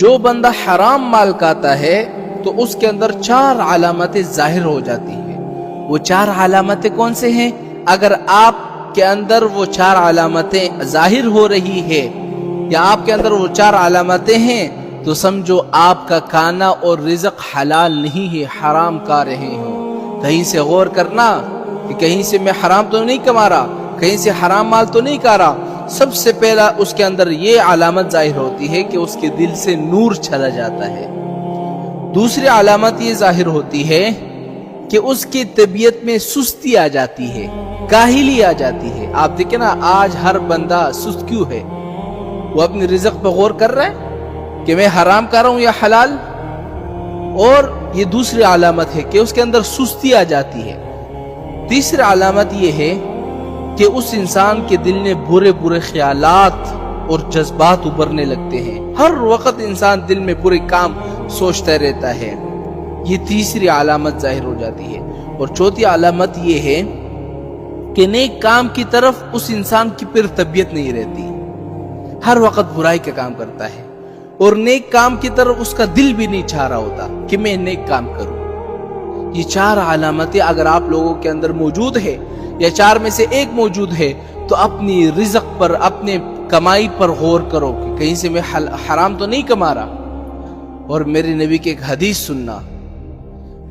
جو بندہ حرام مال کھاتا ہے تو اس کے اندر 4 علامتیں ظاہر ہو جاتی ہیں۔ وہ 4 علامتیں کون سے ہیں؟ اگر آپ کے اندر وہ 4 علامتیں ظاہر ہو رہی ہے یا آپ کے اندر وہ 4 علامتیں ہیں تو سمجھو آپ کا کھانا اور رزق حلال نہیں ہے، حرام کھا رہے ہو۔ کہیں سے غور کرنا کہ کہیں سے میں حرام تو نہیں کما رہا، کہیں سے حرام مال تو نہیں کھا رہا۔ سب سے پہلا اس کے اندر یہ علامت ظاہر ہوتی ہے کہ اس کے دل سے نور چلا جاتا ہے۔ دوسری علامت یہ ظاہر ہوتی ہے کہ اس کی طبیعت میں سستی آ جاتی ہے، کاہلی آ جاتی ہے۔ آپ دیکھیں نا آج ہر بندہ سست کیوں ہے؟ وہ اپنی رزق پہ غور کر رہا ہے کہ میں حرام کر رہا ہوں یا حلال، اور یہ دوسری علامت ہے کہ اس کے اندر سستی آ جاتی ہے۔ تیسری علامت یہ ہے کہ اس انسان کے دل میں برے برے خیالات اور جذبات ابھرنے لگتے ہیں، ہر وقت انسان دل میں برے کام سوچتا رہتا ہے۔ یہ تیسری علامت ظاہر ہو جاتی ہے۔ اور چوتھی علامت یہ ہے کہ نیک کام کی طرف اس انسان کی پھر طبیعت نہیں رہتی، ہر وقت برائی کا کام کرتا ہے، اور نیک کام کی طرف اس کا دل بھی نہیں چاہ رہا ہوتا کہ میں نیک کام کروں۔ یہ 4 علامتیں اگر آپ لوگوں کے اندر موجود ہے یا 4 میں سے ایک موجود ہے تو اپنی رزق پر، اپنے کمائی پر غور کرو کہ کہیں سے میں حرام تو نہیں کما رہا۔ اور میرے نبی کی ایک حدیث سننا،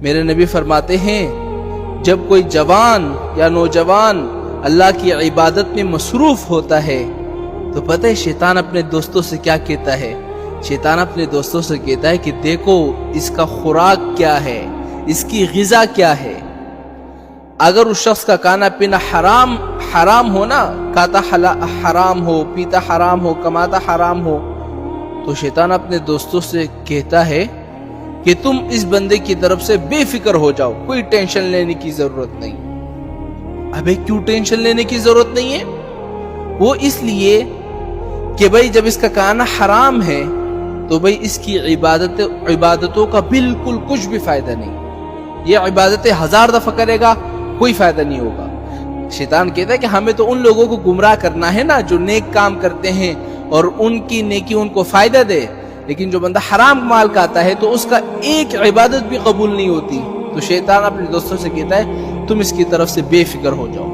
میرے نبی فرماتے ہیں جب کوئی جوان یا نوجوان اللہ کی عبادت میں مصروف ہوتا ہے تو پتہ ہے شیطان اپنے دوستوں سے کیا کہتا ہے؟ شیطان اپنے دوستوں سے کہتا ہے کہ دیکھو اس کا خوراک کیا ہے، اس کی غذا کیا ہے۔ اگر اس شخص کا کھانا پینا حرام ہو نا، کھاتا حرام ہو، پیتا حرام ہو، کماتا حرام ہو، تو شیطان اپنے دوستوں سے کہتا ہے کہ تم اس بندے کی طرف سے بے فکر ہو جاؤ، کوئی ٹینشن لینے کی ضرورت نہیں۔ ابے کیوں ٹینشن لینے کی ضرورت نہیں ہے؟ وہ اس لیے کہ بھائی جب اس کا کھانا حرام ہے تو بھائی اس کی عبادتوں کا بالکل کچھ بھی فائدہ نہیں۔ یہ عبادتیں 1000 دفعہ کرے گا کوئی فائدہ نہیں ہوگا۔ شیطان کہتا ہے کہ ہمیں تو ان لوگوں کو گمراہ کرنا ہے نا جو نیک کام کرتے ہیں اور ان کی نیکی ان کو فائدہ دے، لیکن جو بندہ حرام مال کھاتا ہے تو اس کا ایک عبادت بھی قبول نہیں ہوتی۔ تو شیطان اپنے دوستوں سے کہتا ہے تم اس کی طرف سے بے فکر ہو جاؤ۔